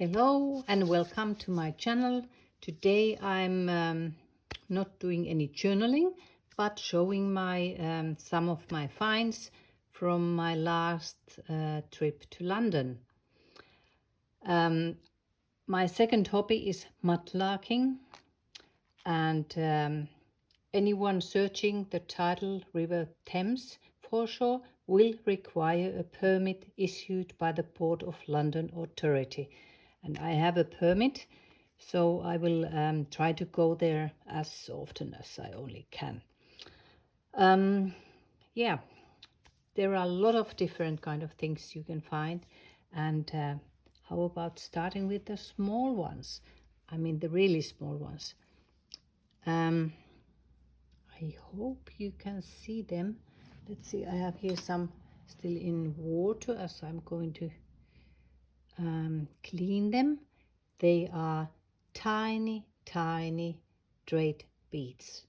Hello and welcome to my channel. Today I'm not doing any journaling but showing my some of my finds from my last trip to London. My second hobby is mudlarking, and anyone searching the tidal River Thames foreshore will require a permit issued by the Port of London Authority. And I have a permit, so I will try to go there as often as I only can. Yeah, there are a lot of different kind of things you can find, and how about starting with the small ones? I mean the really small ones. I hope you can see them. Let's see, I have here some still in water as I'm going to clean them. They are tiny jade beads,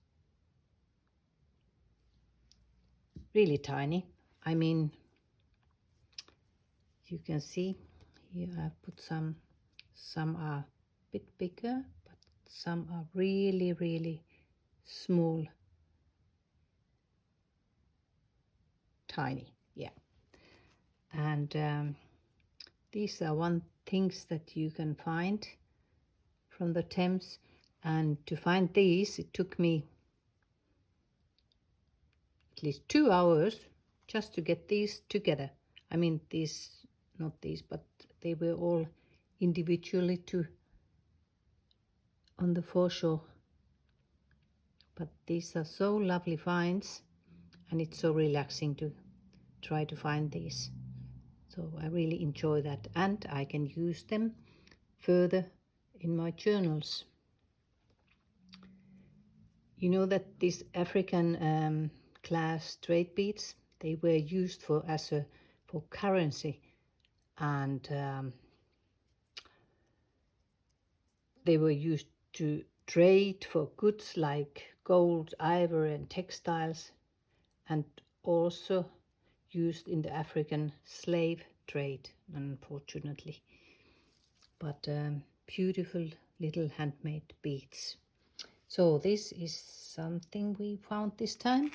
really tiny. I mean, you can see here I've put some are a bit bigger, but some are really small, tiny. Yeah, and these are one things that you can find from the Thames, and to find these it took me at least 2 hours just to get these together. I mean these, not these, but they were all individually on the foreshore. But these are so lovely finds, and it's so relaxing to try to find these. So I really enjoy that, and I can use them further in my journals. You know that these African glass jade beads, they were used for currency, and they were used to trade for goods like gold, ivory, and textiles, and also used in the African slave trade, unfortunately. But beautiful little handmade beads. So this is something we found this time.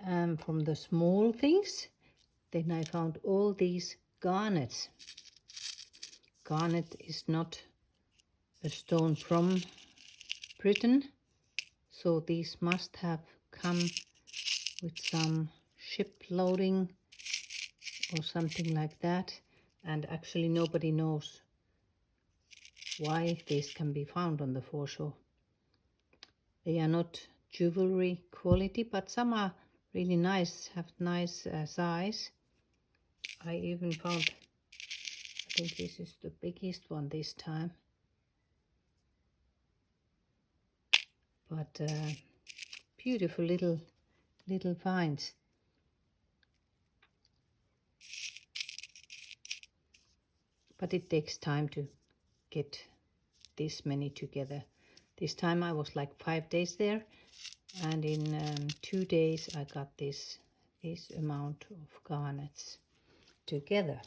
From the small things, then I found all these garnets. Garnet is not a stone from Britain, so these must have come with some ship loading or something like that, and actually nobody knows why these can be found on the foreshore. They are not jewelry quality, but some are really nice, have nice size. I even found, I think this is the biggest one this time, but beautiful little finds. But it takes time to get this many together. This time I was like 5 days there, and in 2 days I got this amount of garnets together.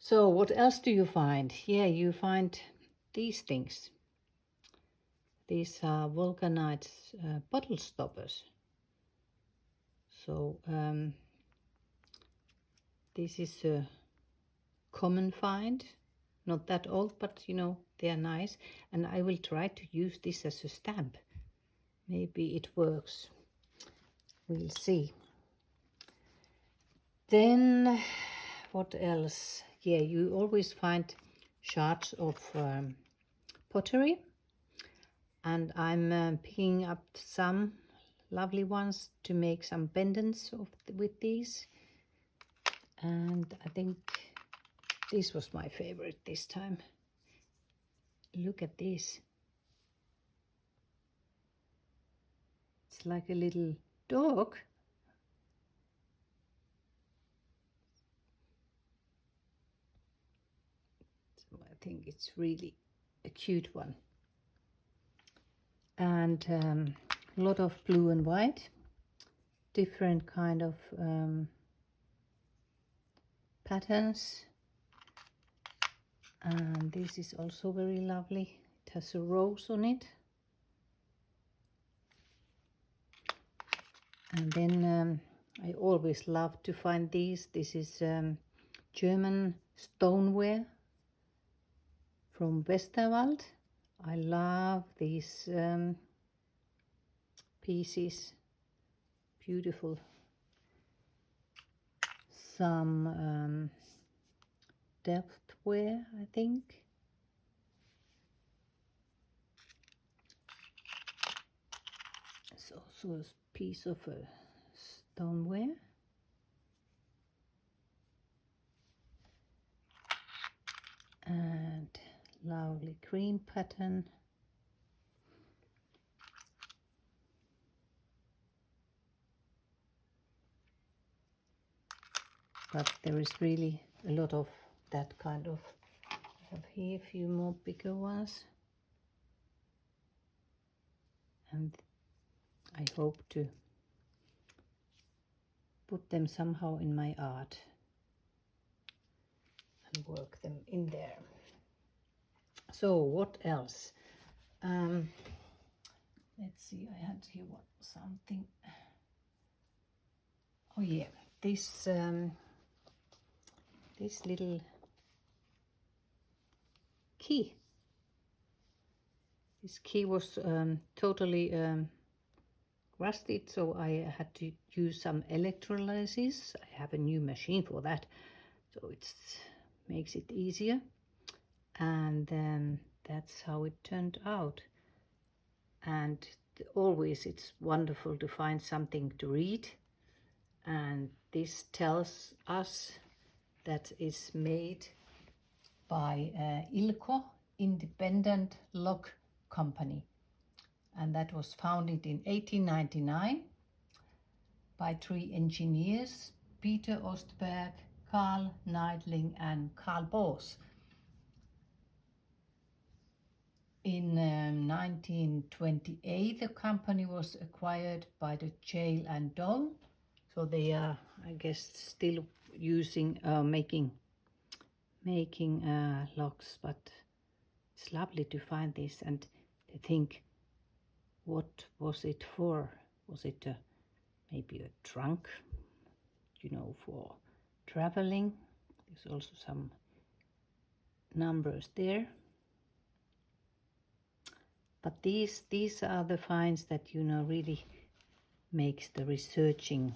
So what else do you find? Yeah, you find these things. These are vulcanite bottle stoppers. So this is a common find, not that old, but you know, they are nice, and I will try to use this as a stamp. Maybe it works, we'll see. Then what else? Yeah, you always find shards of pottery, and I'm picking up some lovely ones to make some pendants with these. And I think this was my favorite this time. Look at this. It's like a little dog. So I think it's really a cute one. And a lot of blue and white, different kind of patterns. And this is also very lovely. It has a rose on it. And then I always love to find these. This is German stoneware from Westerwald. I love these pieces. Beautiful. Some Delftware, I think. It's also a piece of stoneware. And lovely cream pattern. But there is really a lot of that kind of. I have here a few more bigger ones. And I hope to put them somehow in my art and work them in there. So what else? Let's see, I had here something. Oh yeah, this little key. This key was totally rusted, so I had to use some electrolysis. I have a new machine for that, so it makes it easier. And that's how it turned out. And always it's wonderful to find something to read. And this tells us that it's made by Ilko Independent Lock Company, and that was founded in 1899 by 3 engineers, Peter Ostberg, Carl Neidling and Carl Bors. In 1928 the company was acquired by the Jail and Dole, so they are, I guess, still using making locks, but it's lovely to find this and to think, what was it for? Was it maybe a trunk, you know, for traveling? There's also some numbers there. But these are the finds that, you know, really makes the researching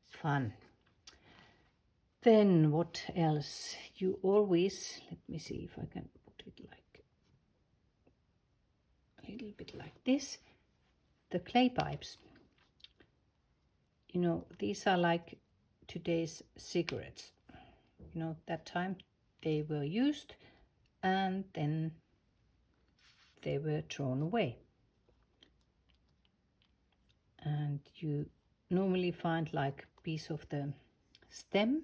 fun. Then what else? You always, let me see if I can put it like a little bit like this. The clay pipes. You know, these are like today's cigarettes. You know, that time they were used and then they were thrown away. And you normally find like a piece of the stem,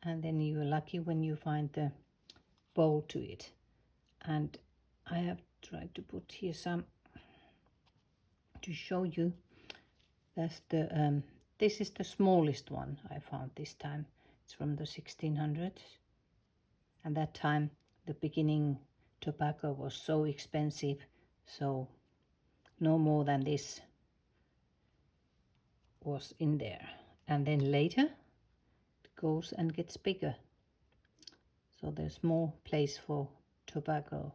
and then you're lucky when you find the bowl to it. And I have tried to put here some to show you. That's the this is the smallest one I found this time. It's from the 1600s, and that time the beginning tobacco was so expensive, so no more than this was in there. And then later it goes and gets bigger, so there's more place for tobacco,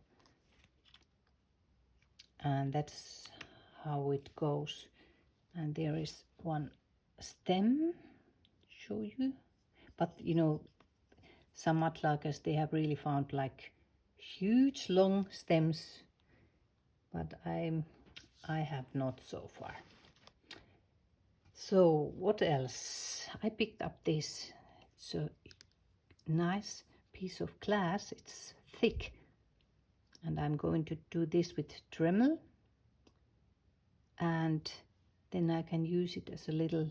and that's how it goes. And there is one stem, show you. But you know, some mudlarkers, they have really found like huge long stems, but I have not so far. So what else? I picked up this. It's a nice piece of glass. It's thick, and I'm going to do this with Dremel, and then I can use it as a little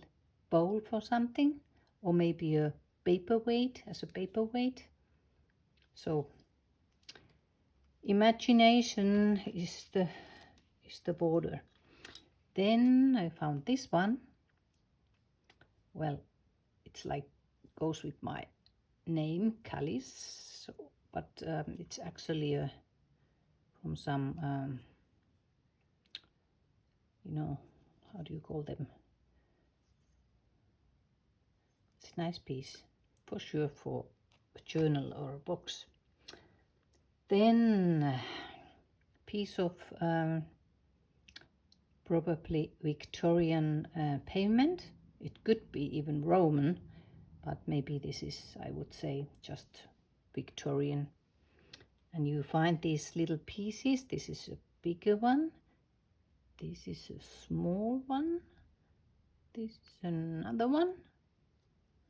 bowl for something, or maybe a paperweight, as a paperweight. So imagination is the border. Then I found this one. Well, it's like goes with my name, Callis. but it's actually from some, you know, how do you call them? It's a nice piece, for sure, for a journal or a box. Then piece of probably Victorian pavement. It could be even Roman, but maybe this is, I would say, just Victorian. And you find these little pieces. This is a bigger one. This is a small one. This is another one.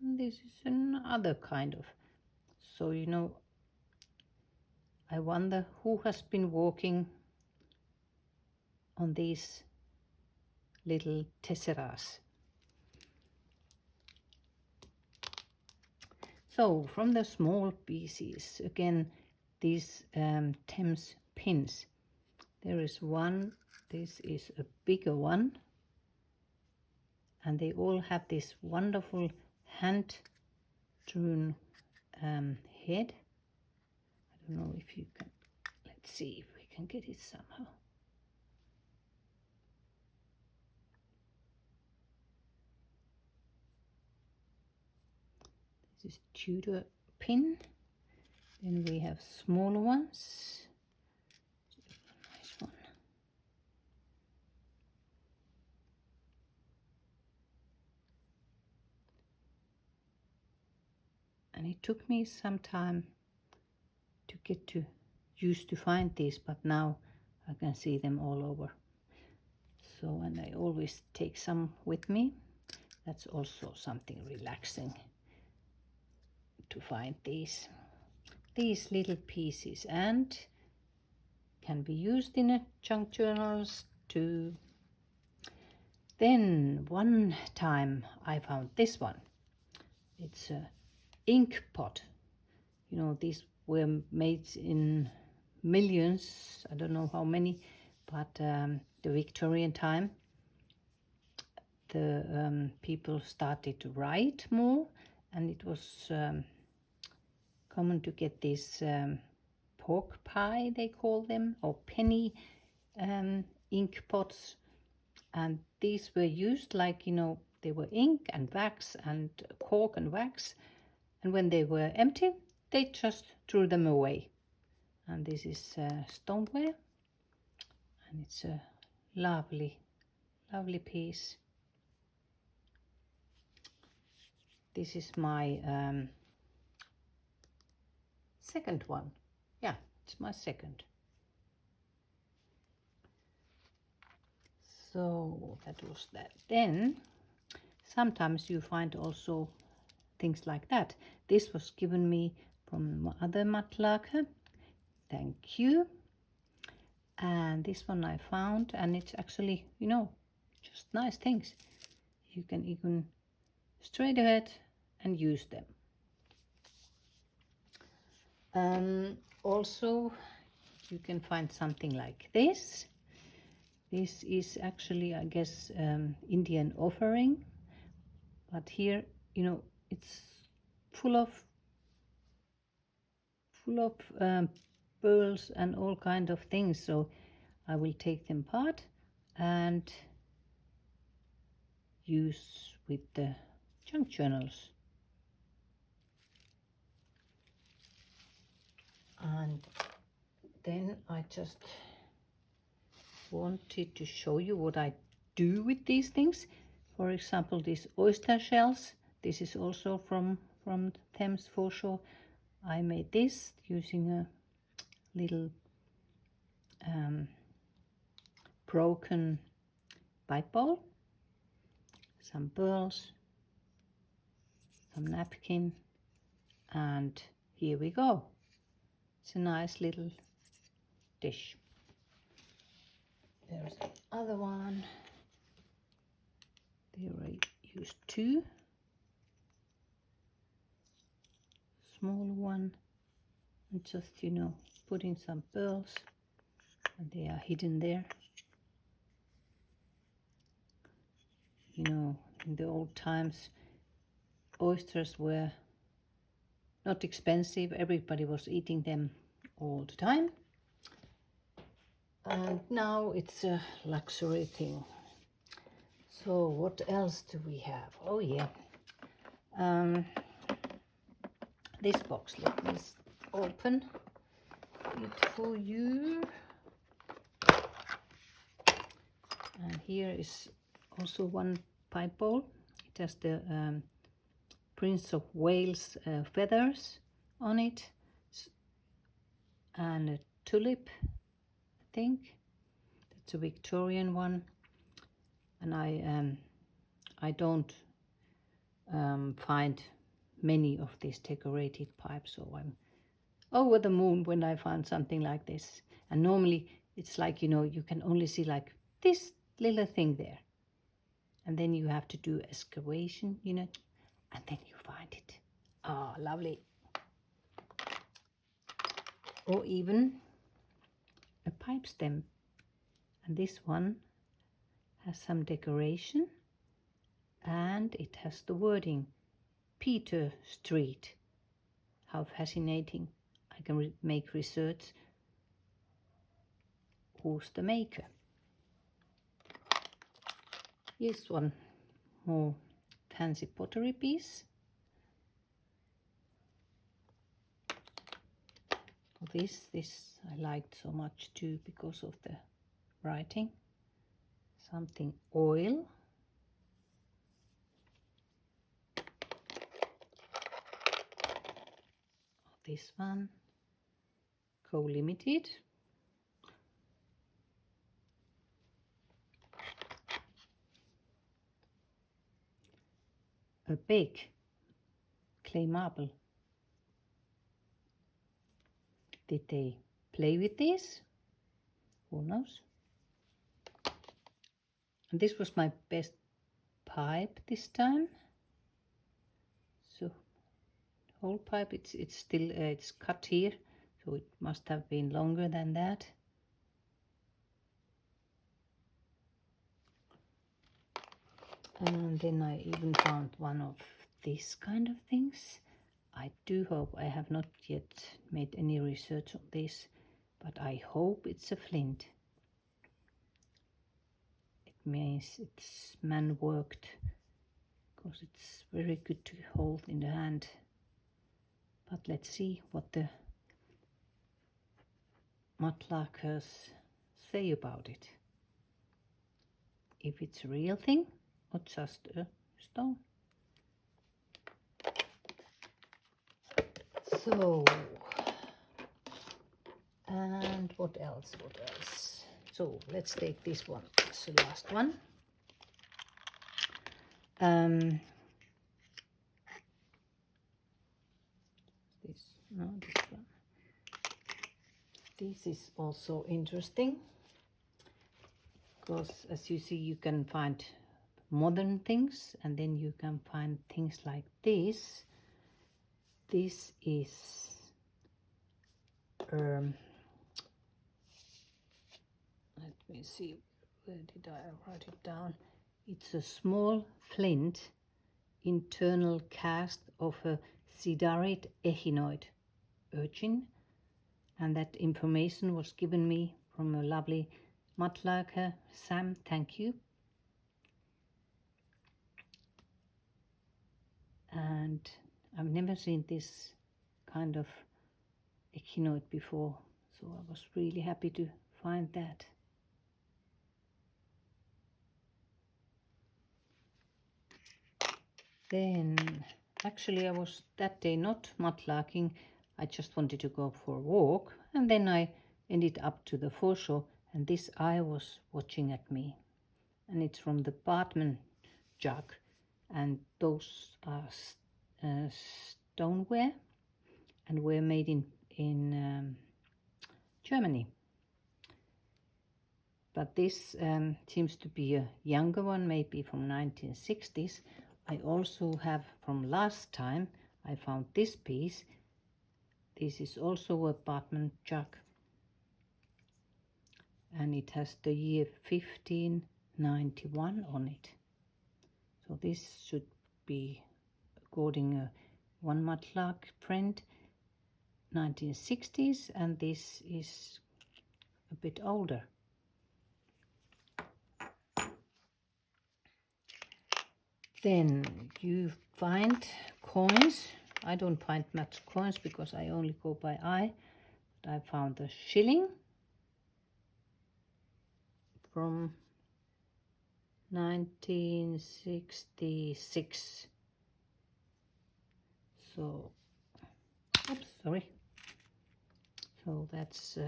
And this is another kind of. So, you know, I wonder who has been walking on these little tesseras. So from the small pieces, again, these Thames pins. There is one, this is a bigger one, and they all have this wonderful hand-drawn head. I don't know if you can, let's see if we can get it somehow. This is Tudor pin. Then we have smaller ones. Nice one. And it took me some time to get to used to find these, but now I can see them all over. So, and I always take some with me. That's also something relaxing to find these little pieces, and can be used in a junk journals too. Then one time I found this one. It's a ink pot. You know, these were made in millions, I don't know how many, but the Victorian time, the people started to write more, and it was common to get these pork pie, they call them, or penny ink pots, and these were used like, you know, they were ink and wax and cork and wax, and when they were empty, they just threw them away. And this is stoneware, and it's a lovely piece. This is my second one. Yeah, it's my second. So that was that. Then sometimes you find also things like that. This was given me from my other mudlarker. Thank you. And this one I found, and it's actually, you know, just nice things. You can even straight ahead and use them. Also, you can find something like this. This is actually, I guess, Indian offering, but here, you know, it's full of pearls and all kind of things. So I will take them apart and use with the junk journals. And then I just wanted to show you what I do with these things. For example, these oyster shells. This is also from Thames foreshore. I made this using a little broken pipe bowl, some pearls, some napkin, and here we go. It's a nice little dish. There's the other one. There I used two. Small one, and just, you know, put in some pearls, and they are hidden there. You know, in the old times, oysters were not expensive. Everybody was eating them all the time. And now it's a luxury thing. So what else do we have? Oh yeah. This box, let me open it for you. And here is also one pipe bowl. It has the Prince of Wales feathers on it, and a tulip, I think. That's a Victorian one. And I don't find many of these decorated pipes, so I'm over the moon when I find something like this. And normally it's like, you know, you can only see like this little thing there, and then you have to do excavation, you know, and then you find it. Ah, lovely. Or even a pipe stem, and this one has some decoration, and it has the wording Peter Street. How fascinating. I can make research. Who's the maker? Here's one more fancy pottery piece. This I liked so much too because of the writing. Something oil. This one, co-limited. A big clay marble. Did they play with this? Who knows? And this was my best pipe this time. So whole pipe, it's still it's cut here, so it must have been longer than that. And then I even found one of these kind of things. I do hope, I have not yet made any research on this, but I hope it's a flint. It means it's man worked, because it's very good to hold in the hand. But let's see what the mudlarkers say about it. If it's a real thing or just a stone. So, and what else? So let's take this one as the last one. This one. This is also interesting, because as you see, you can find modern things, and then you can find things like this. This is let me see, where did I write it down? It's a small flint internal cast of a sidarid echinoid urchin, and that information was given me from a lovely mudlarker, Sam. Thank you. And I've never seen this kind of echinoid before, so I was really happy to find that. Then actually I was that day not mudlarking, I just wanted to go for a walk, and then I ended up to the foreshore, and this eye was watching at me, and it's from the Bartman jug, and those are stoneware and were made in Germany. But this seems to be a younger one, maybe from 1960s. I also have from last time, I found this piece. This is also a Bartman jug, and it has the year 1591 on it. So this should be according one mudlark print, 1960s, and this is a bit older. Then you find coins. I don't find much coins because I only go by eye. But I found a shilling from 1966. So, oops, sorry. So that's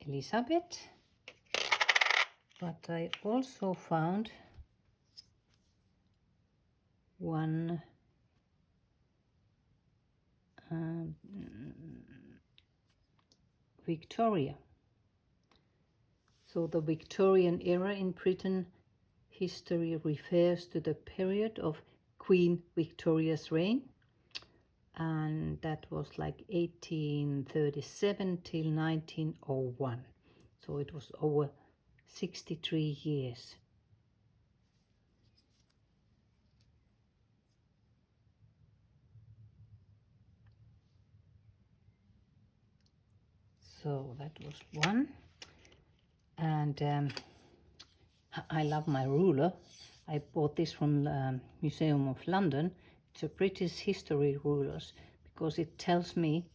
Elizabeth. But I also found one Victoria. So the Victorian era in Britain history refers to the period of Queen Victoria's reign, and that was like 1837 till 1901. So it was over 63 years. So that was one. And I love my ruler. I bought this from the Museum of London. It's a British history rulers because it tells me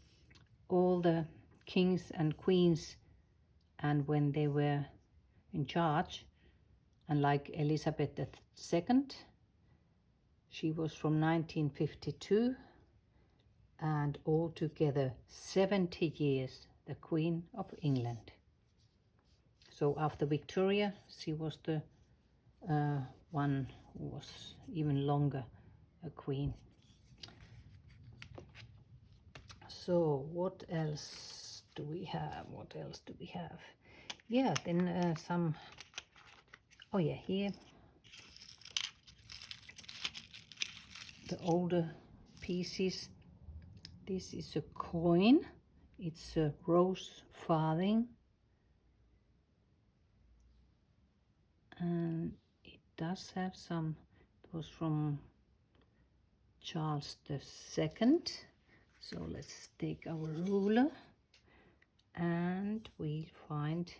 all the kings and queens and when they were in charge. And like Elizabeth II, she was from 1952 and altogether 70 years the Queen of England. So after Victoria, she was the one who was even longer a queen. So what else do we have? What else do we have? Yeah, then some, oh yeah, here, the older pieces. This is a coin. It's a rose farthing. And it does have some, it was from Charles II. So let's take our ruler and we'll find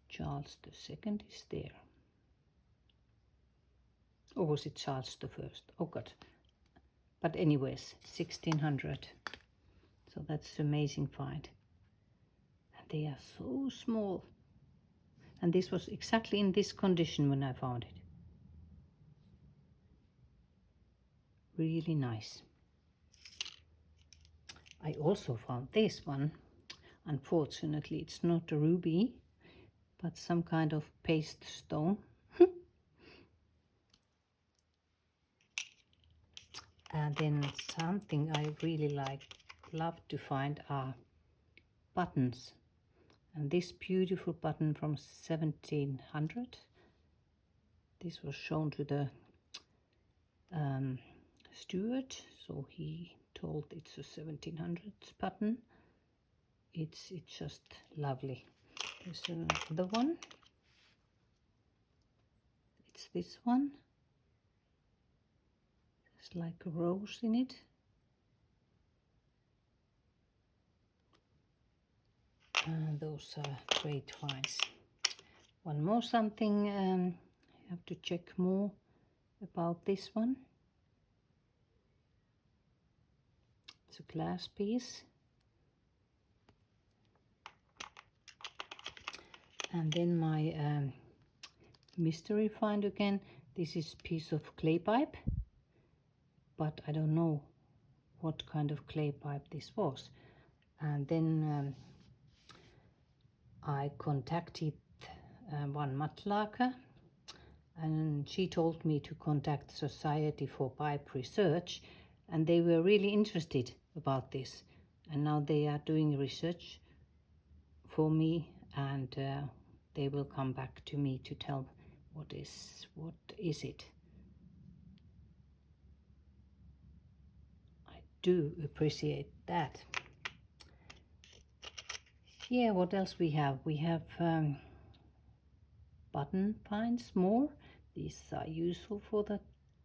Charles II is there. Or was it Charles I? Oh God. But anyways, 1600. So that's an amazing find. And they are so small. And this was exactly in this condition when I found it. Really nice. I also found this one. Unfortunately, it's not a ruby, but some kind of paste stone. And then something I really love to find are buttons. And this beautiful button from 1700. This was shown to the steward, so he told it's a 1700s button. It's just lovely. There's another one. It's this one. There's like a rose in it. And those are great finds. One more something, I have to check more about this one. It's a glass piece. And then my mystery find again. This is a piece of clay pipe, but I don't know what kind of clay pipe this was. And then I contacted one mudlarker, and she told me to contact Society for Pipe Research, and they were really interested about this. And now they are doing research for me, and they will come back to me to tell what is it. I do appreciate that. Yeah, what else we have? We have button finds more. These are useful for the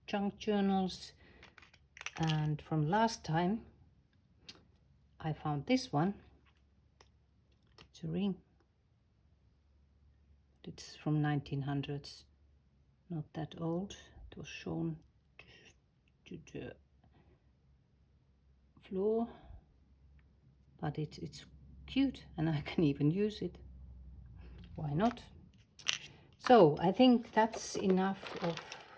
junk journals. And from last time I found this one. It's a ring. It's from 1900s, not that old. It was shown to the floor, but it's cute and I can even use it. Why not? So I think that's enough of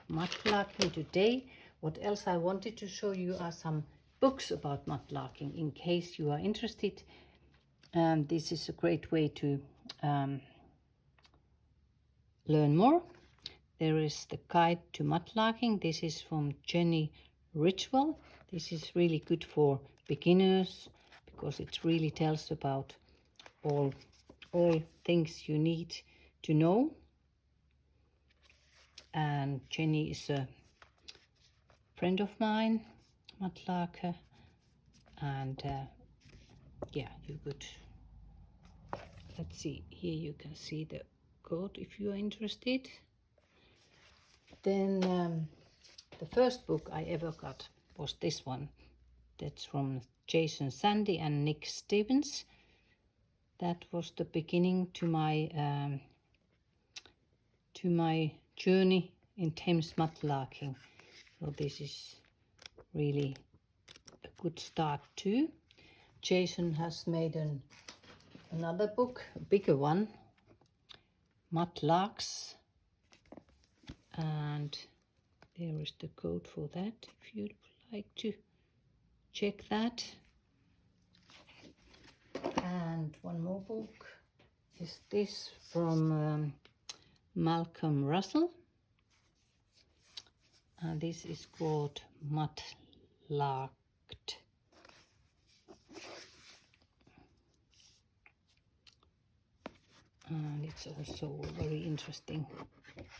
mudlarking today. What else I wanted to show you are some books about mudlarking in case you are interested. And this is a great way to learn more. There is the guide to mudlarking. This is from Jenny Ridgwell. This is really good for beginners because it really tells about all things you need to know. And Jenny is a friend of mine, mudlarker, and yeah, you could, let's see, here you can see the code if you are interested. Then the first book I ever got was this one. That's from Jason Sandy and Nick Stevens. That was the beginning to my journey in Thames mudlarking. So this is really a good start too. Jason has made another book, a bigger one, Mudlarks, and there is the code for that if you'd like to check that. And one more book is this from Malcolm Russell, and this is called Mudlarked. And it's also a very interesting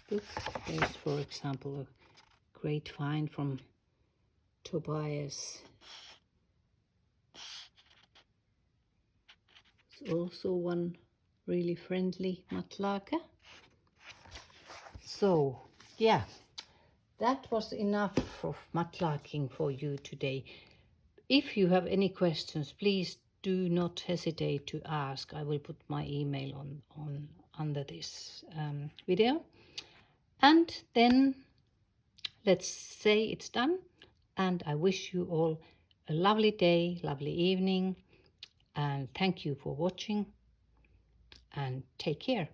book. There's, for example, a great find from Tobias. It's also one really friendly mudlarker. So yeah, that was enough of mudlarking for you today. If you have any questions, please do not hesitate to ask. I will put my email on under this video. And then let's say it's done. And I wish you all a lovely day, lovely evening. And thank you for watching. And take care.